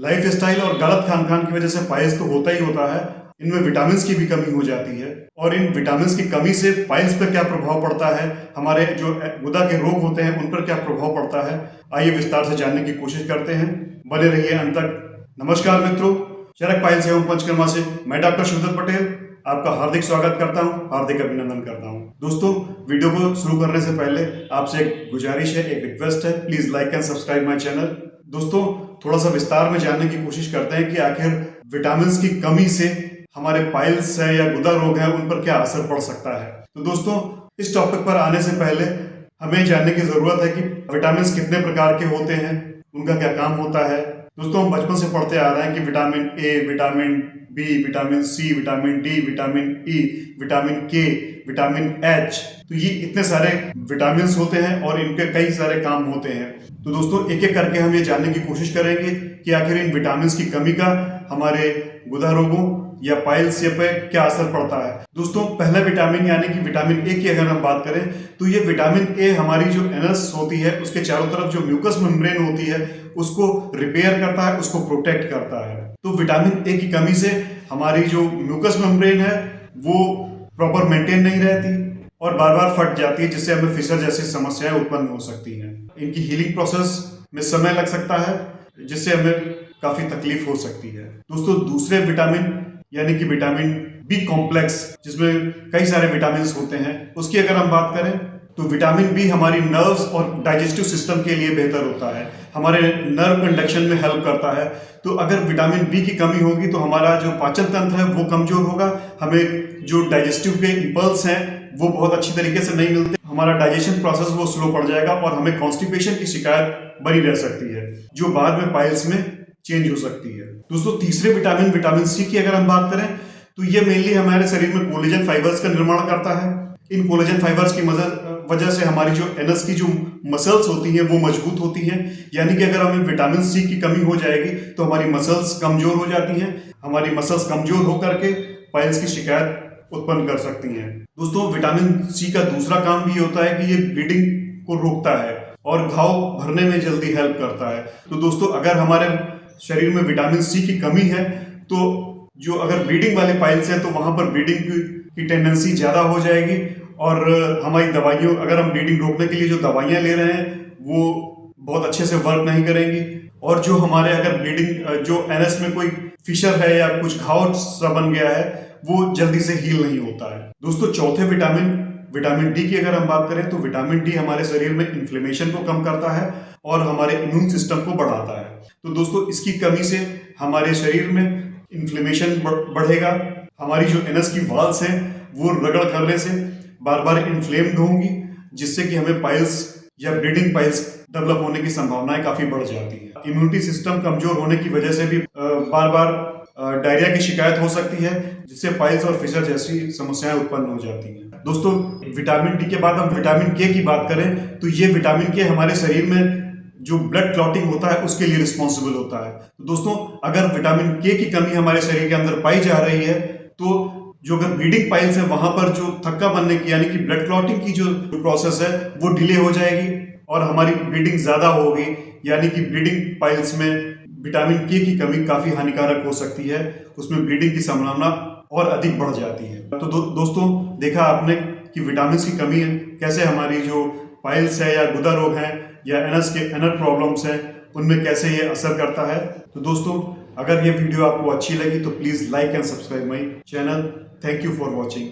Lifestyle और गलत खान पान की वजह से पाइल्स तो होता ही होता है, इनमें विटामिन की भी कमी हो जाती है। और इन विटामिन की कमी से पाइल्स पर क्या प्रभाव पड़ता है, हमारे जो गुदा के रोग होते हैं उन पर क्या प्रभाव पड़ता है, आइए विस्तार से जानने की कोशिश करते हैं। बने रहिए अंत तक। नमस्कार मित्रों, चरक पाइल्स एवं पंचकर्मा से मैं डॉक्टर शिवदत्त पटेल आपका हार्दिक स्वागत करता हूं, हार्दिक अभिनंदन करता हूं। दोस्तों, वीडियो को शुरू करने से पहले आपसे एक गुजारिश है, एक रिक्वेस्ट है, please like and subscribe my channel. दोस्तों, थोड़ा सा विस्तार में जानने की कोशिश करते हैं कि आखिर विटामिन की कमी से हमारे पाइल्स है या गुदा रोग है उन पर क्या असर पड़ सकता है। तो दोस्तों, इस टॉपिक पर आने से पहले हमें जानने की जरूरत है कि विटामिन कितने प्रकार के होते हैं, उनका क्या काम होता है। दोस्तों, हम बचपन से पढ़ते आ रहे हैं कि vitamin A, vitamin B, vitamin C, vitamin D, vitamin E, vitamin K, vitamin H, तो ये इतने सारे विटामिन होते हैं और इनके कई सारे काम होते हैं। तो दोस्तों, एक एक करके हम ये जानने की कोशिश करेंगे कि आखिर इन विटामिन की कमी का हमारे गुदा रोगों या पाइल्स पे क्या असर पड़ता है। दोस्तों, पहला विटामिन यानी कि विटामिन ए की अगर हम बात करें तो ये विटामिन ए हमारी जो एनस होती है उसके चारों तरफ जो म्यूकस मेम्ब्रेन होती है उसको रिपेयर करता है, उसको प्रोटेक्ट करता है। तो विटामिन ए की कमी से हमारी जो म्यूकस मेम्ब्रेन है वो प्रॉपर मेंटेन नहीं रहती और बार बार फट जाती है, जिससे हमें फिशर जैसी समस्याएं उत्पन्न हो सकती हैं। इनकी हीलिंग प्रोसेस में समय लग सकता है, जिससे हमें काफी तकलीफ हो सकती है। दोस्तों, दूसरे विटामिन यानी कि विटामिन बी कॉम्प्लेक्स, जिसमें कई सारे विटामिन होते हैं, उसकी अगर हम बात करें तो विटामिन बी हमारी नर्व्स और डाइजेस्टिव सिस्टम के लिए बेहतर होता है, हमारे नर्व कंडक्शन में हेल्प करता है। तो अगर विटामिन बी की कमी होगी तो हमारा जो पाचन तंत्र है वो कमजोर होगा, हमें जो डाइजेस्टिव के इंपल्स हैं वो बहुत अच्छी तरीके से नहीं मिलते, हमारा डाइजेशन प्रोसेस वो स्लो पड़ जाएगा और हमें कॉन्स्टिपेशन की शिकायत बनी रह सकती है, जो बाद में पाइल्स में चेंज हो सकती है। दोस्तों, तीसरे विटामिन विटामिन सी की अगर हम बात करें तो ये मेनली हमारे शरीर में कोलेजन फाइबर्स का निर्माण करता है। इन कोलेजन फाइबर्स की वजह से हमारी जो एनस की जो मसल्स होती हैं वो मजबूत होती हैं। यानी कि अगर हमें विटामिन सी की कमी हो जाएगी तो हमारी मसल्स कमजोर हो जाती हैं, हमारी मसल्स कमजोर होकर के पाइल्स की शिकायत उत्पन्न कर सकती हैं। दोस्तों, विटामिन सी का दूसरा काम भी होता है कि ये ब्लीडिंग को रोकता है और घाव भरने में जल्दी हेल्प करता है। तो दोस्तों, अगर हमारे शरीर में विटामिन सी की कमी है तो जो अगर ब्लीडिंग वाले पाइल्स हैं तो वहां पर ब्लीडिंग की टेंडेंसी ज्यादा हो जाएगी और हमारी दवाइयों, अगर हम ब्लीडिंग रोकने के लिए जो दवाइयां ले रहे हैं वो बहुत अच्छे से वर्क नहीं करेंगी और जो हमारे अगर ब्लीडिंग जो एनएस में कोई फिशर है या कुछ घाव सा बन गया है वो जल्दी से हील नहीं होता है। दोस्तों, चौथे विटामिन डी की अगर हम बात करें तो विटामिन डी हमारे शरीर में इन्फ्लेमेशन को कम करता है और हमारे इम्यून सिस्टम को बढ़ाता है। तो दोस्तों, इसकी कमी से हमारे शरीर में इन्फ्लेमेशन बढ़ेगा, हमारी जो एनस की वॉल्स हैं वो रगड़ करने से बार बार इन्फ्लेम्ड होंगी, जिससे कि हमें पाइल्स या ब्लीडिंग पाइल्स डेवलप होने की संभावनाएं काफी बढ़ जाती है। इम्यूनिटी सिस्टम कमजोर होने की वजह से भी बार बार डायरिया की शिकायत हो सकती है, जिससे पाइल्स और फिशर जैसी समस्याएं उत्पन्न हो जाती हैं। दोस्तों, विटामिन डी के बाद हम विटामिन के की बात करें तो ये विटामिन के हमारे शरीर में जो ब्लड क्लॉटिंग होता है उसके लिए रिस्पॉन्सिबल होता है। तो दोस्तों, अगर विटामिन के की कमी हमारे शरीर के अंदर पाई जा रही है तो जो अगर ब्लीडिंग पाइल्स है वहां पर जो थक्का बनने की यानी कि ब्लड क्लॉटिंग की जो प्रोसेस है वो डिले हो जाएगी और हमारी ब्लीडिंग ज्यादा होगी, यानी कि ब्लीडिंग पाइल्स में विटामिन के की कमी काफी हानिकारक हो सकती है, उसमें ब्लीडिंग की संभावना और अधिक बढ़ जाती है। तो दोस्तों, देखा आपने कि विटामिन की कमी है कैसे हमारी जो पाइल्स है या गुदा रोग है या एनस के एनर प्रॉब्लम्स हैं उनमें कैसे ये असर करता है। तो दोस्तों, अगर ये वीडियो आपको अच्छी लगी तो please like and subscribe my channel. Thank you for watching.